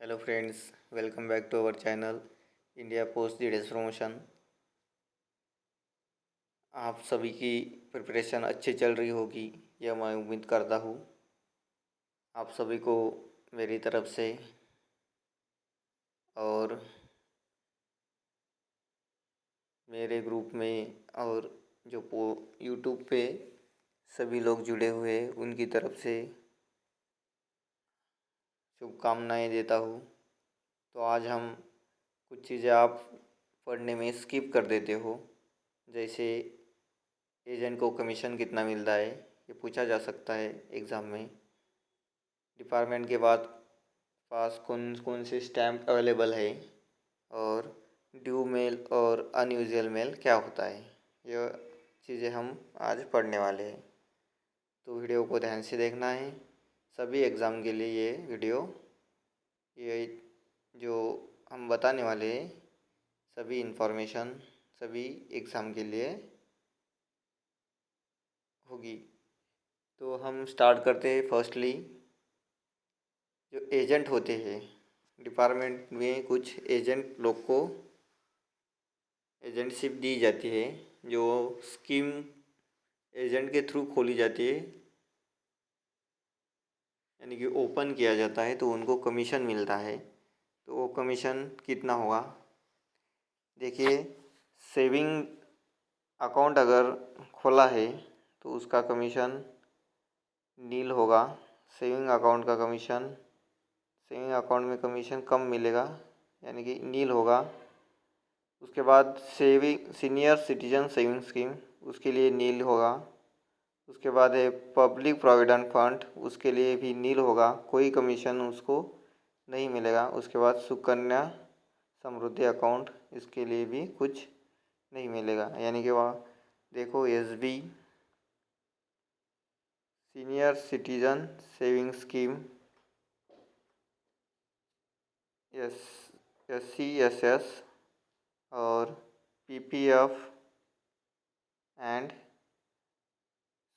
Hello friends, welcome back to our channel India post GDS promotion. आप सभी की preparation अच्छी चल रही होगी, यह मैं उम्मीद करता हूँ। आप सभी को मेरी तरफ से और मेरे ग्रुप में और जो यूट्यूब पे सभी लोग जुड़े हुए हैं उनकी तरफ से शुभकामनाएं देता हूँ। तो आज हम कुछ चीज़ें आप पढ़ने में स्किप कर देते हो, जैसे एजेंट को कमीशन कितना मिलता है, ये पूछा जा सकता है एग्ज़ाम में। डिपार्टमेंट के बाद पास कौन कौन से स्टैम्प अवेलेबल है और ड्यू मेल और अनयूजुअल मेल क्या होता है, यह चीज़ें हम आज पढ़ने वाले हैं। तो वीडियो को ध्यान से देखना है। सभी एग्ज़ाम के लिए ये वीडियो, ये जो हम बताने वाले हैं सभी इन्फॉर्मेशन सभी एग्ज़ाम के लिए होगी। तो हम स्टार्ट करते हैं। फर्स्टली, जो एजेंट होते हैं डिपार्टमेंट में, कुछ एजेंट लोग को एजेंटशिप दी जाती है, जो स्कीम एजेंट के थ्रू खोली जाती है, यानी कि ओपन किया जाता है, तो उनको कमीशन मिलता है। तो वो कमीशन कितना होगा, देखिए। सेविंग अकाउंट अगर खोला है तो उसका कमीशन नील होगा। सेविंग अकाउंट का कमीशन, सेविंग अकाउंट में कमीशन कम मिलेगा, यानी कि नील होगा। उसके बाद saving senior citizen saving scheme, उसके लिए नील होगा। उसके बाद है पब्लिक प्रोविडेंट फंड, उसके लिए भी नील होगा, कोई कमीशन उसको नहीं मिलेगा। उसके बाद सुकन्या समृद्धि अकाउंट, इसके लिए भी कुछ नहीं मिलेगा, यानी कि वहाँ देखो SB senior citizen saving scheme, S SCSS और PPF and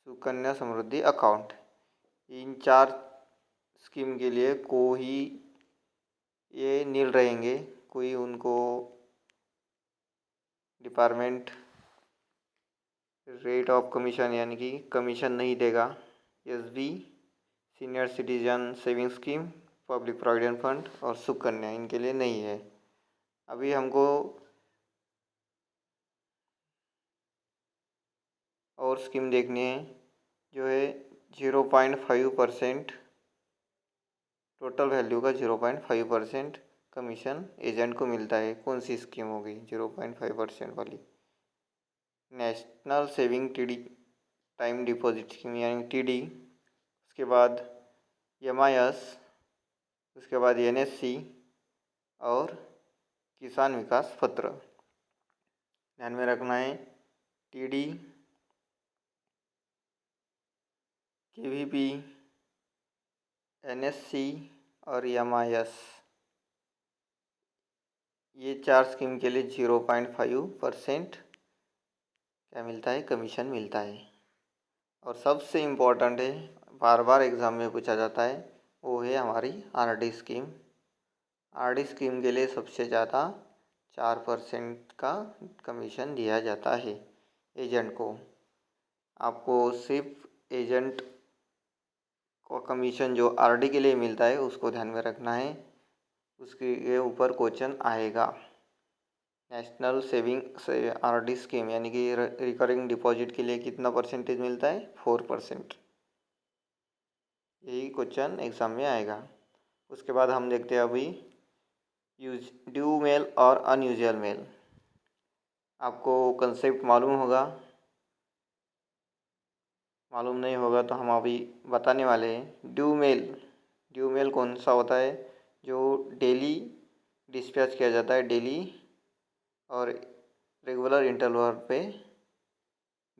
Sukanya Samriddhi account, इन चार स्कीम के लिए कोई ये नील रहेंगे, कोई उनको डिपार्टमेंट रेट ऑफ कमीशन यानी कि कमीशन नहीं देगा। SB senior citizen saving scheme, public provident fund और सुकन्या, इनके लिए नहीं है। अभी हमको और स्कीम देखनी है, जो है 0.5% टोटल वैल्यू का 0.5% कमीशन एजेंट को मिलता है। कौन सी स्कीम होगी 0.5% वाली? National saving TD time deposit scheme यानी टीडी, उसके बाद एमआईएस, उसके बाद एनएससी और किसान विकास पत्र। ध्यान में रखना है, टीडी, केवीपी, एनएससी और एमआईएस, ये चार स्कीम के लिए 0.5% क्या मिलता है, कमीशन मिलता है। और सबसे इम्पोर्टेंट है, बार बार एग्ज़ाम में पूछा जाता है, वो है हमारी आरडी स्कीम। आरडी स्कीम के लिए सबसे ज़्यादा 4% का कमीशन दिया जाता है एजेंट को। आपको सिर्फ एजेंट को कमीशन जो आरडी के लिए मिलता है उसको ध्यान में रखना है, उसके ऊपर क्वेश्चन आएगा। नेशनल सेविंग आरडी स्कीम यानी कि रिकरिंग डिपॉजिट के लिए कितना परसेंटेज मिलता है, 4%। यही क्वेश्चन एग्ज़ाम में आएगा। उसके बाद हम देखते हैं अभी ड्यू मेल और अनयूजुअल मेल। आपको कंसेप्ट मालूम होगा, मालूम नहीं होगा तो हम अभी बताने वाले हैं। ड्यू मेल कौन सा होता है, जो डेली डिस्पैच किया जाता है, डेली और रेगुलर इंटरवल पे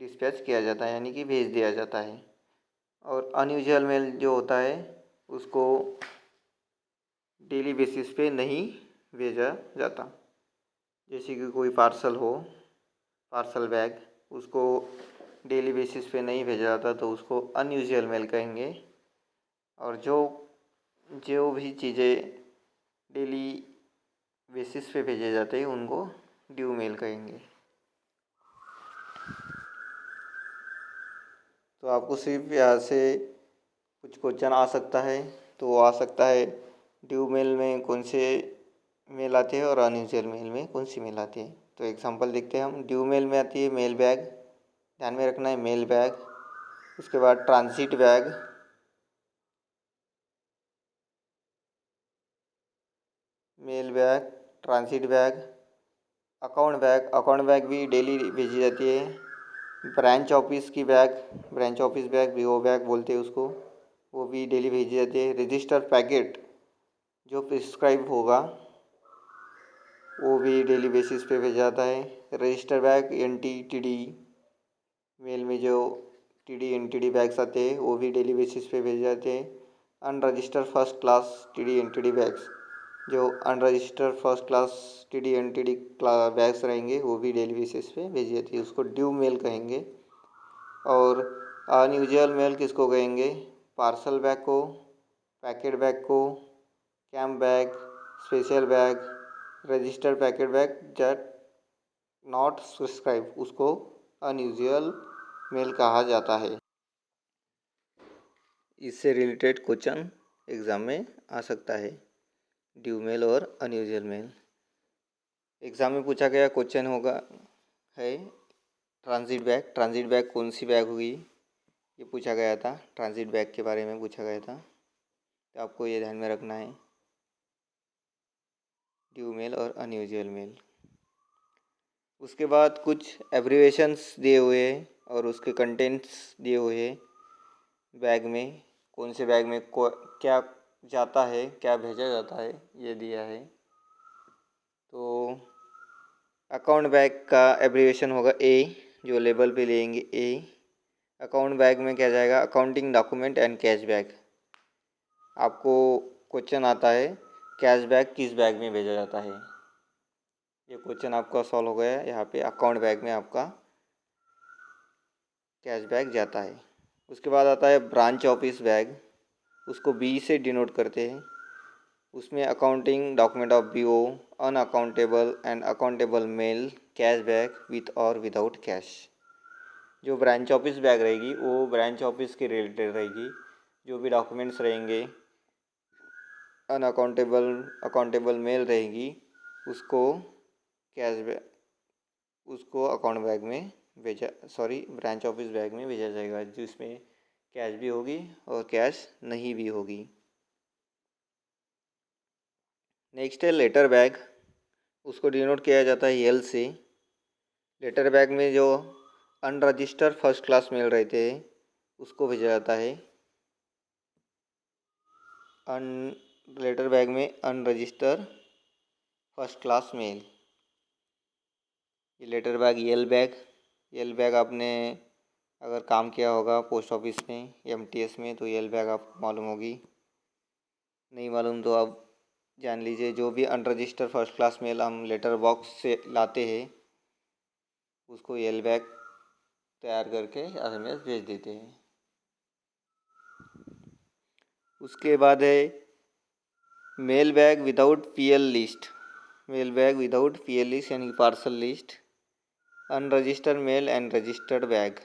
डिस्पैच किया जाता है, यानी कि भेज दिया जाता है। और अनयूजुअल मेल जो होता है उसको डेली बेसिस पे नहीं भेजा जाता। जैसे कि कोई पार्सल हो, पार्सल बैग, उसको डेली बेसिस पे नहीं भेजा जाता तो उसको अनयूजुअल मेल कहेंगे। और जो जो भी चीज़ें डेली बेसिस पे भेजे जाते हैं उनको ड्यू मेल कहेंगे। तो आपको सिर्फ यहाँ से कुछ क्वेश्चन आ सकता है, तो वो आ सकता है ड्यू मेल में कौन से मेल आते हैं और अनयूजुअल मेल में कौन सी मेल आती है। तो एग्जांपल देखते हैं हम। ड्यू मेल में आती है मेल बैग, ध्यान में रखना है मेल बैग। उसके बाद transit bag, mail bag, transit bag, account bag. Account bag भी डेली भेजी जाती है। ब्रांच ऑफिस की बैग, ब्रांच ऑफिस बैग भी वो बैग बोलते हैं उसको, वो भी डेली भेजी जाती है। रजिस्टर पैकेट जो प्रिस्क्राइब होगा वो भी डेली बेसिस पे भेजा जाता है। रजिस्टर बैग NT-TD मेल में जो TD NTD बैग्स आते हैं वो भी डेली बेसिस पे भेजे जाते हैं। Unregister first class TD NTD bags, जो unregister first class TD NTD bags रहेंगे वो भी डेली बेसिस पे भेजी जाती है, उसको ड्यू मेल कहेंगे। और अनयूजुअल मेल किसको कहेंगे? पार्सल बैग को, पैकेट बैग को, camp bag, special bag, register packet bag that not subscribe, उसको अनयूजुअल मेल कहा जाता है। इससे रिलेटेड क्वेश्चन एग्ज़ाम में आ सकता है, ड्यू मेल और अनयूजुअल मेल। एग्ज़ाम में पूछा गया क्वेश्चन होगा है ट्रांजिट बैग। ट्रांजिट बैग कौन सी बैग होगी, ये पूछा गया था। ट्रांजिट बैग के बारे में पूछा गया था, तो आपको ये ध्यान में रखना है, ड्यू मेल और अनयूजुअल मेल। उसके बाद कुछ एब्रीवेशंस दिए हुए हैं और उसके कंटेंट्स दिए हुए हैं। बैग में कौन से बैग में क्या जाता है, क्या भेजा जाता है, ये दिया है। तो अकाउंट बैग का एब्रीवेशन होगा A, जो लेबल पे लेंगे A। अकाउंट बैग में क्या जाएगा? Accounting document and cash bag. आपको क्वेश्चन आता है कैश बैग किस बैग में भेजा जाता है, ये क्वेश्चन आपका सॉल्व हो गया है। यहाँ पे अकाउंट बैग में आपका कैश बैग जाता है। उसके बाद आता है ब्रांच ऑफिस बैग, उसको B से डिनोट करते हैं। उसमें accounting document of BO, unaccountable and accountable mail, cash bag with और विदाउट कैश। जो ब्रांच ऑफिस बैग रहेगी वो ब्रांच ऑफिस के रिलेटेड रहेगी। जो भी डॉक्यूमेंट्स रहेंगे, अनअकाउंटेबल अकाउंटेबल मेल रहेगी, उसको कैश बैग, उसको अकाउंट बैग में ब्रांच ऑफिस बैग में भेजा जाएगा, जिसमें कैश भी होगी और कैश नहीं भी होगी। नेक्स्ट है लेटर बैग, उसको डिनोट किया जाता है L से। लेटर बैग में जो अनरजिस्टर्ड फर्स्ट क्लास मेल रहते हैं उसको भेजा जाता है। लेटर बैग में अनरजिस्टर्ड फर्स्ट क्लास मेल, ये लेटर बैग L बैग आपने अगर काम किया होगा पोस्ट ऑफिस में, MTS में, तो L बैग आपको मालूम होगी। नहीं मालूम तो आप जान लीजिए। जो भी अनरजिस्टर्ड फर्स्ट क्लास मेल हम लेटर बॉक्स से लाते हैं उसको L बैग तैयार करके SMS भेज देते हैं। उसके बाद है mail bag without PL list. Mail bag without PL list यानी parcel list. Unregistered mail and registered bag,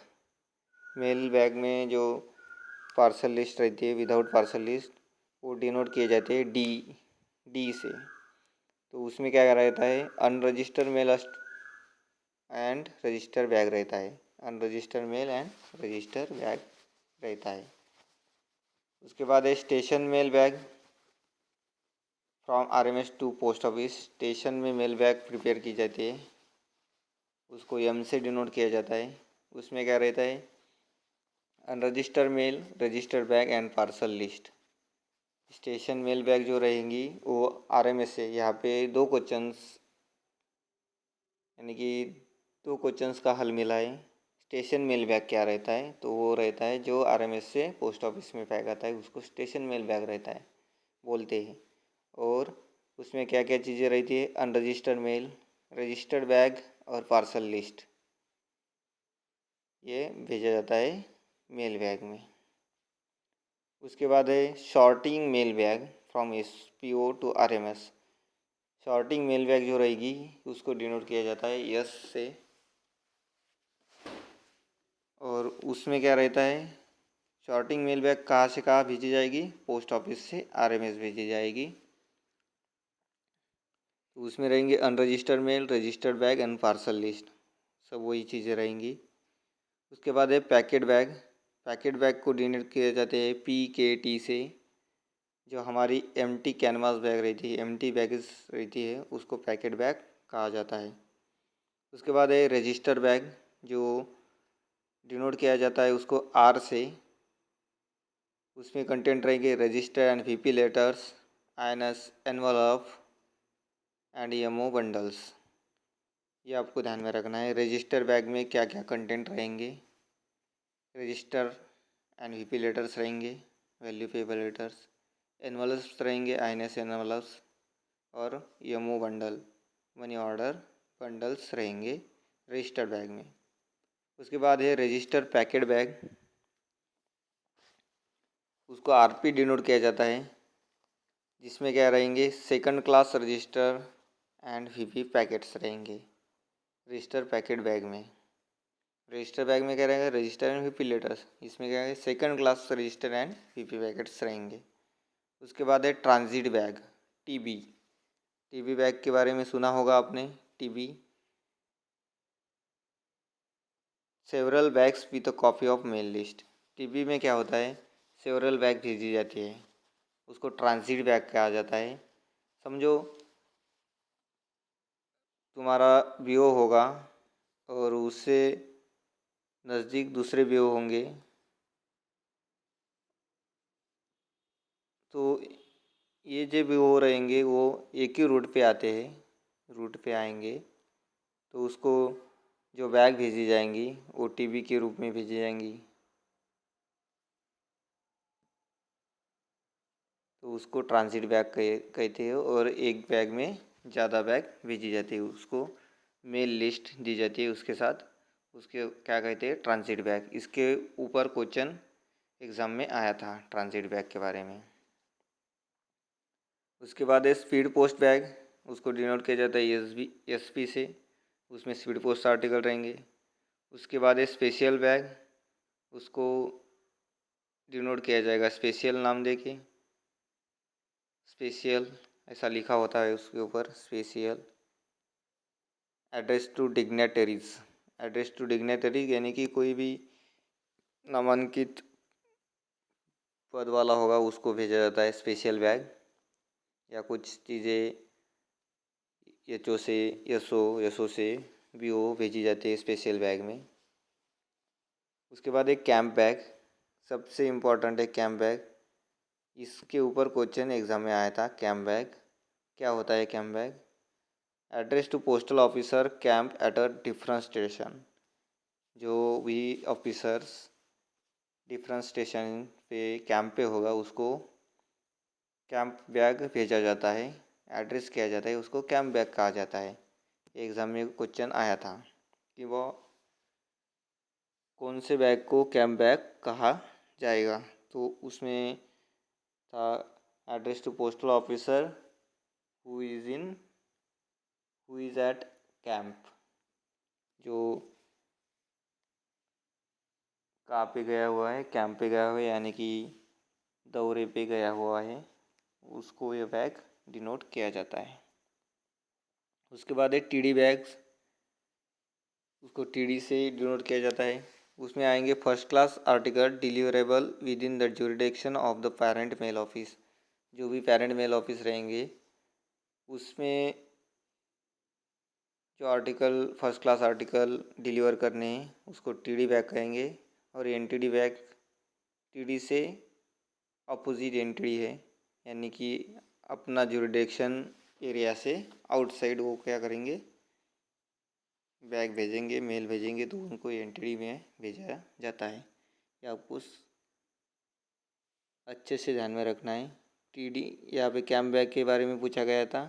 mail bag में जो पार्सल लिस्ट रहती है विदाउट पार्सल लिस्ट वो डिनोट किए जाते हैं D से। तो उसमें क्या रहता है? Unregistered mail and register bag रहता है। Unregistered mail and register bag रहता है। उसके बाद है station mail bag from RMS to post office. Station में मेल बैग प्रिपेयर की जाती है, उसको M से डिनोट किया जाता है। उसमें क्या रहता है? Unregistered mail, registered bag and parcel list. Station mail bag जो रहेंगी वो RMS से, यहाँ पे दो क्वेश्चंस यानी कि दो क्वेश्चंस का हल मिला है। स्टेशन मेल बैग क्या रहता है? तो वो रहता है जो RMS से पोस्ट ऑफिस में पैक आता है उसको स्टेशन मेल बैग रहता है बोलते हैं। और उसमें क्या क्या चीज़ें रहती है? अनरजिस्टर्ड मेल, रजिस्टर्ड बैग और पार्सल लिस्ट, ये भेजा जाता है मेल बैग में। उसके बाद है sorting mail bag from SPO to RMS। Sorting mail bag जो रहेगी उसको डिनोट किया जाता है यस से। और उसमें क्या रहता है, सॉर्टिंग मेल बैग कहाँ से कहाँ भेजी जाएगी, पोस्ट ऑफिस से आरएमएस भेजी जाएगी। तो उसमें रहेंगे unregistered mail, registered bag and parcel list, सब वही चीज़ें रहेंगी। उसके बाद है पैकेट बैग। पैकेट बैग को डिनोट किए जाते हैं PKT से। जो हमारी एम्प्टी कैनवास बैग रहती है, एम्प्टी बैगेज रहती है, उसको पैकेट बैग कहा जाता है। उसके बाद है रजिस्टर बैग, जो डिनोट किया जाता है उसको R से। उसमें कंटेंट रहेंगे register and VP letters, INS envelope and EMO bundles. ये आपको ध्यान में रखना है। रजिस्टर बैग में क्या क्या कंटेंट रहेंगे, रजिस्टर एंड VP लेटर्स रहेंगे, वैल्यू पेबल लेटर्स, एनवलप्स रहेंगे, INS एनवलप्स, और EMO bundle, money order bundles रहेंगे रजिस्टर बैग में। उसके बाद है रजिस्टर पैकेट बैग, उसको RP डिनोट किया जाता है, जिसमें क्या रहेंगे second class register and VP packets रहेंगे रजिस्टर पैकेट बैग में। रजिस्टर बैग में क्या रहेगा, रजिस्टर एंड VP लेटर्स, इसमें क्या है second class register and VP packets रहेंगे। उसके बाद है ट्रांजिट बैग, TB बैग के बारे में सुना होगा आपने। TB several bags with a copy of male list. TB में क्या होता है, सेवरल बैग भेजी जाती है, उसको ट्रांजिट बैग कहा जाता है। समझो तुम्हारा BO होगा और उससे नज़दीक दूसरे BO होंगे, तो ये जो BO रहेंगे वो एक ही रूट पे आते हैं, रूट पे आएंगे, तो उसको जो बैग भेजी जाएंगी वो TB के रूप में भेजी जाएंगी, तो उसको ट्रांजिट बैग कहते हैं। और एक बैग में ज़्यादा बैग भेजी जाती है, उसको मेल लिस्ट दी जाती है उसके साथ, उसके क्या कहते हैं, ट्रांजिट बैग। इसके ऊपर क्वेश्चन एग्ज़ाम में आया था ट्रांजिट बैग के बारे में। उसके बाद है स्पीड पोस्ट बैग, उसको डिनोट किया जाता है SP से, उसमें स्पीड पोस्ट आर्टिकल रहेंगे। उसके बाद है स्पेशल बैग, उसको डिनोट किया जाएगा स्पेशल नाम देके, स्पेशल ऐसा लिखा होता है उसके ऊपर, special. Address to dignitaries, address to dignitaries यानी कि कोई भी नामांकित पद वाला होगा उसको भेजा जाता है स्पेशल बैग, या कुछ चीज़ें यशो से BO भेजी जाती है स्पेशल बैग में। उसके बाद एक कैंप बैग, सबसे इम्पोर्टेंट है कैंप बैग, इसके ऊपर क्वेश्चन एग्जाम में आया था। कैंप बैग क्या होता है, camp bag address to postal officer camp at a different station, जो भी ऑफिसर्स डिफरेंट स्टेशन पे कैंप पे होगा उसको कैंप बैग भेजा जाता है, एड्रेस किया जाता है, उसको कैंप बैग कहा जाता है। एग्ज़ाम में क्वेश्चन आया था कि वो कौन से बैग को कैंप बैग कहा जाएगा, तो उसमें था address to postal officer who is at camp, जो कहाँ पे गया हुआ है, कैंप पे गया हुआ है, यानी कि दौरे पे गया हुआ है, उसको ये बैग डिनोट किया जाता है। उसके बाद है TD बैग्स, उसको TD से डिनोट किया जाता है। उसमें आएंगे first class article deliverable within the jurisdiction of the parent mail office, जो भी पेरेंट मेल ऑफिस रहेंगे उसमें जो article first class article deliver करने हैं उसको TD बैग कहेंगे। और NTD बैग TD से अपोजिट NTD है, यानी कि अपना ज्यूरिडिक्शन एरिया से आउटसाइड वो क्या करेंगे, बैग भेजेंगे, मेल भेजेंगे, तो उनको NTD में भेजा जाता है। ये आपको अच्छे से ध्यान में रखना है। TD यहाँ पे कैंप बैग के बारे में पूछा गया था,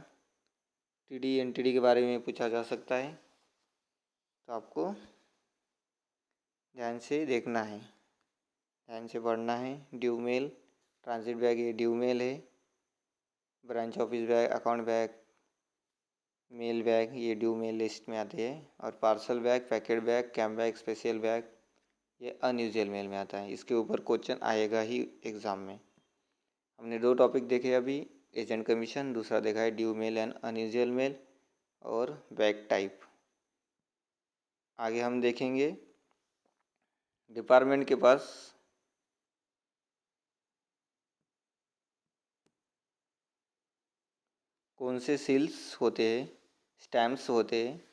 TD NTD के बारे में पूछा जा सकता है, तो आपको ध्यान से देखना है, ध्यान से पढ़ना है। ड्यू मेल, ट्रांजिट बैग ये ड्यू मेल है, branch office bag, account bag mail bag ये ड्यू मेल लिस्ट में आते हैं, और parcel bag, packet bag, camp bag, special bag ये अनयूजुअल मेल में आता है। इसके ऊपर क्वेश्चन आएगा ही एग्ज़ाम में। हमने 2 टॉपिक देखे अभी, एजेंट कमीशन, दूसरा देखा है due mail and unusual mail और बैग टाइप। आगे हम देखेंगे डिपार्टमेंट के पास कौन से सील्स होते हैं, स्टैम्प्स होते हैं,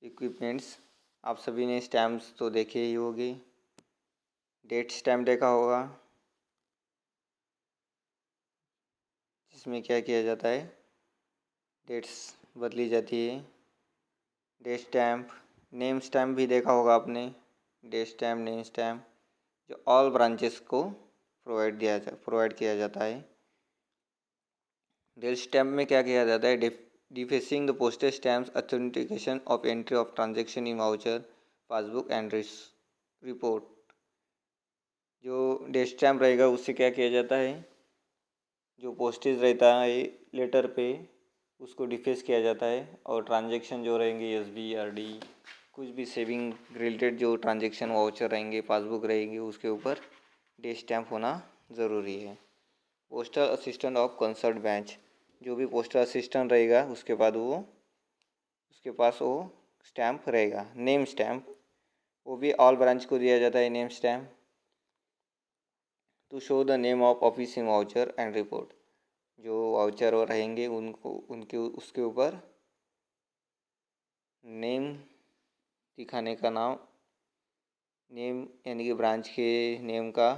इक्विपमेंट्स। आप सभी ने स्टैम्प्स तो देखे ही होंगे। डेट स्टैम्प देखा होगा, जिसमें क्या किया जाता है, डेट्स बदली जाती है। डेट स्टैम्प, नेम स्टैम्प भी देखा होगा आपने। डेट स्टैम्प, नेम स्टैम्प जो ऑल ब्रांचेस को प्रोवाइड किया जाता है। डेट स्टैम्प में क्या किया जाता है, defacing the postage stamps, authentication of entry of transaction in voucher, passbook and report. जो डेट स्टैम्प रहेगा उससे क्या किया जाता है, जो पोस्टेज रहता है लेटर पे उसको डिफेस किया जाता है, और ट्रांजैक्शन जो रहेंगे एसबी, आरडी, कुछ भी सेविंग रिलेटेड जो ट्रांजैक्शन वाउचर रहेंगे, पासबुक रहेंगे, उसके ऊपर डेट स्टैम्प होना ज़रूरी है। Postal assistant of concert branch, जो भी पोस्टल असिस्टेंट रहेगा उसके पास वो स्टैम्प रहेगा। नेम स्टैम्प वो भी ऑल ब्रांच को दिया जाता है। Name stamp to show the name of office in voucher and report, जो वाउचर रहेंगे उनके उसके ऊपर नेम दिखाने का नाम, नेम यानी कि ब्रांच के नेम का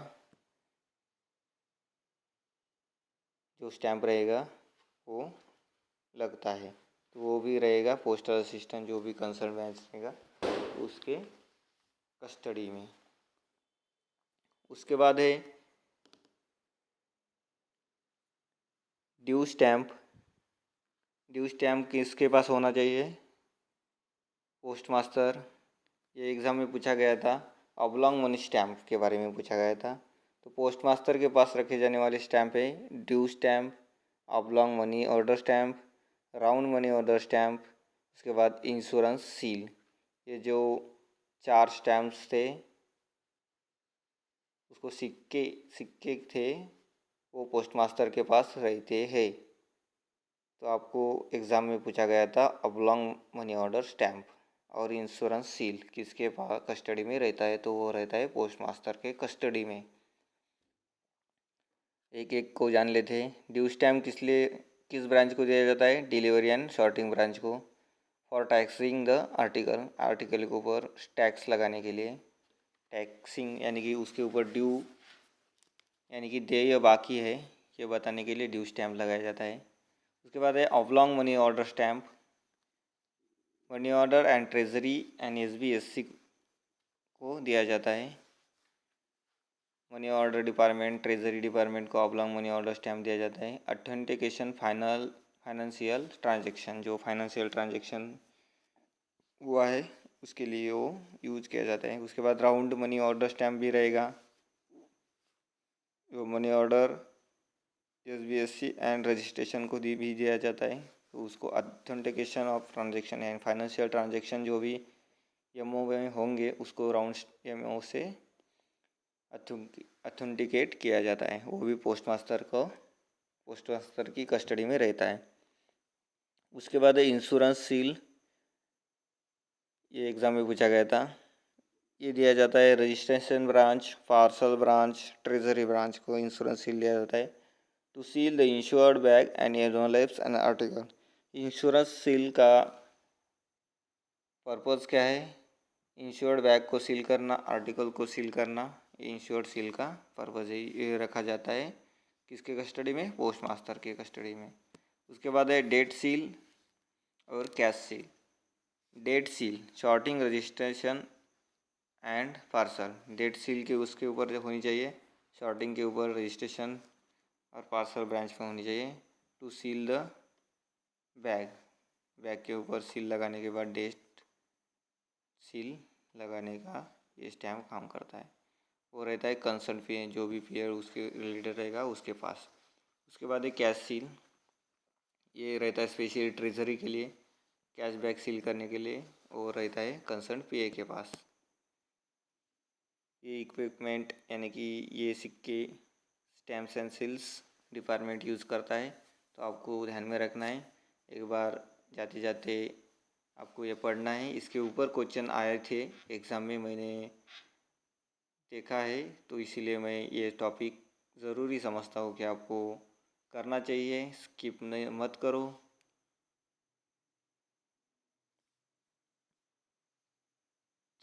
जो स्टैम्प रहेगा वो लगता है, तो वो भी रहेगा पोस्टल असिस्टेंट जो भी कंसर्न ब्रांच रहेगा उसके कस्टडी में। उसके बाद है ड्यू स्टैम्प। ड्यू स्टैम्प किसके पास होना चाहिए, पोस्ट मास्टर। ये एग्ज़ाम में पूछा गया था। ऑब्लॉन्ग मनी स्टैम्प के बारे में पूछा गया था, तो पोस्ट मास्टर के पास रखे जाने वाले स्टैम्प है due stamp, oblong money order stamp, round money order stamp, उसके बाद इंश्योरेंस सील। ये जो 4 स्टैम्प्स थे, उसको सिक्के थे, वो पोस्ट मास्टर के पास रहते हैं। तो आपको एग्ज़ाम में पूछा गया था ऑब्लॉन्ग मनी ऑर्डर स्टैम्प और इंश्योरेंस सील किसके पास कस्टडी में रहता है, तो वो रहता है पोस्ट मास्टर के कस्टडी में। एक एक को जान लेते हैं। ड्यू स्टैम्प किस ब्रांच को दिया जाता है, डिलीवरी एंड सॉर्टिंग ब्रांच को। फॉर टैक्सिंग द आर्टिकल के ऊपर टैक्स लगाने के लिए, टैक्सिंग यानी कि उसके ऊपर ड्यू यानी कि देय या बाकी है ये बताने के लिए ड्यू स्टैम्प लगाया जाता है। उसके बाद है oblong money order stamp. Money order and treasury and SBSC को दिया जाता है। Money order department, treasury department को ऑब्लॉन्ग मनी ऑर्डर स्टैम्प दिया जाता है। ऑथेंटिकेशन फाइनेंशियल ट्रांजैक्शन, जो फाइनेंशियल ट्रांजैक्शन हुआ है उसके लिए वो यूज किया जाता है। उसके बाद राउंड मनी ऑर्डर स्टैम्प भी रहेगा, जो money order SBSC and registration को भी दिया जाता है, तो उसको authentication of transaction and financial transaction जो भी एमओ में होंगे उसको राउंड एमओ से ऑथेंटिकेट किया जाता है। वो भी पोस्ट मास्टर की कस्टडी में रहता है। उसके बाद इंश्योरेंस सील, ये एग्ज़ाम में पूछा गया था। ये दिया जाता है registration branch, parcel branch, treasury branch को इंश्योरेंस सील दिया जाता है to seal the insured bag and envelopes and article. Insurance seal का पर्पज़ क्या है, इंश्योर्ड बैग को सील करना, आर्टिकल को सील करना, इंश्योर्ड सील का पर्पज़ है। ये रखा जाता है किसके कस्टडी में, पोस्ट मास्टर के कस्टडी में। उसके बाद है डेट सील और cash seal. Date seal sorting registration and parcel, date seal के उसके ऊपर जो होनी चाहिए, शॉर्टिंग के ऊपर रजिस्ट्रेशन और पार्सल ब्रांच में होनी चाहिए। टू सील द बैग के ऊपर सील लगाने के बाद डेट सील लगाने का ये स्टैम्प काम करता है। वो रहता है कंसर्न पे, जो भी पेयर उसके रिलेटेड रहेगा उसके पास। उसके बाद है कैश सील। ये रहता है स्पेशली ट्रेजरी के लिए, कैशबैक सील करने के लिए, और रहता है कंसर्न पीए के पास। ये इक्विपमेंट यानी कि ये सिक्के stamps and seals department use करता है, तो आपको ध्यान में रखना है। एक बार जाते जाते आपको ये पढ़ना है। इसके ऊपर क्वेश्चन आए थे एग्ज़ाम में, मैंने देखा है, तो इसीलिए मैं ये टॉपिक ज़रूरी समझता हूँ कि आपको करना चाहिए, स्किप नहीं मत करो।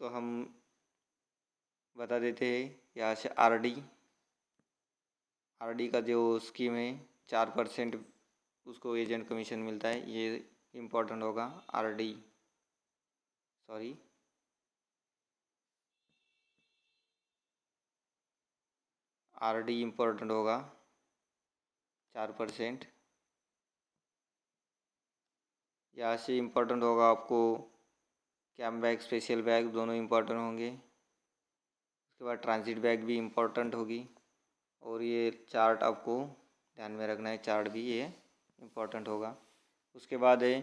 तो हम बता देते हैं यहाँ से आरडी का जो स्कीम है 4% उसको एजेंट कमीशन मिलता है, ये इम्पोर्टेंट होगा। आरडी इम्पोर्टेंट होगा 4%। यहाँ से इम्पोर्टेंट होगा आपको कैंप बैग, स्पेशल बैग दोनों इम्पोर्टेंट होंगे। उसके बाद ट्रांजिट बैग भी इम्पोर्टेंट होगी। और ये चार्ट आपको ध्यान में रखना है, चार्ट भी ये इम्पोर्टेंट होगा। उसके बाद है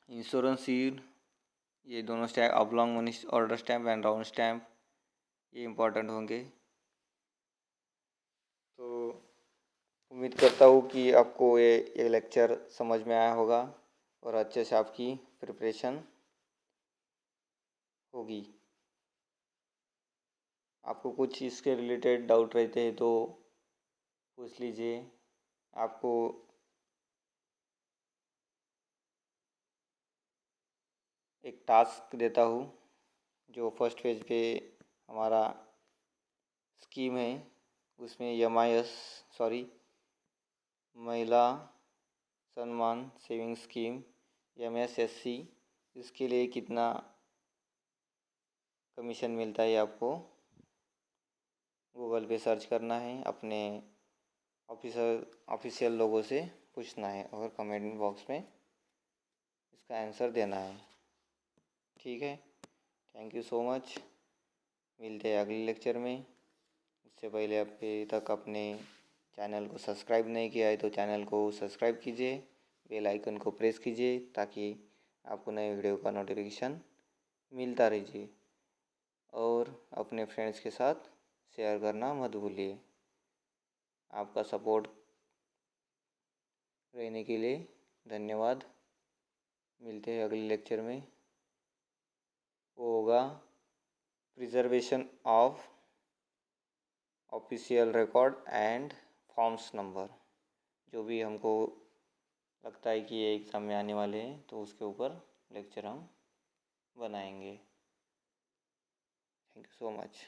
इंश्योरेंस सीड, ये दोनों stamp, oblong money order stamp and round stamp, ये इम्पोर्टेंट होंगे। तो उम्मीद करता हूँ कि आपको ये लेक्चर समझ में आया होगा और अच्छे से आपकी प्रिपरेशन होगी। आपको कुछ इसके रिलेटेड डाउट रहते हैं तो पूछ लीजिए। आपको एक टास्क देता हूँ, जो फर्स्ट पेज पे हमारा स्कीम है, उसमें महिला सम्मान सेविंग स्कीम MSSC, इसके लिए कितना कमीशन मिलता है आपको गूगल पे सर्च करना है, अपने ऑफिशियल लोगों से पूछना है और कमेंट बॉक्स में इसका आंसर देना है। ठीक है, थैंक यू सो मच। मिलते हैं अगले लेक्चर में। उससे पहले अभी तक अपने चैनल को सब्सक्राइब नहीं किया है तो चैनल को सब्सक्राइब कीजिए, बेल आइकन को प्रेस कीजिए ताकि आपको नए वीडियो का नोटिफिकेशन मिलता रहिए। और अपने फ्रेंड्स के साथ शेयर करना मत भूलिए। आपका सपोर्ट रहने के लिए धन्यवाद। मिलते हैं अगले लेक्चर में। वो होगा preservation of official record and forms number. जो भी हमको लगता है कि ये एग्ज़ाम में आने वाले हैं तो उसके ऊपर लेक्चर हम बनाएंगे। Thank you so much.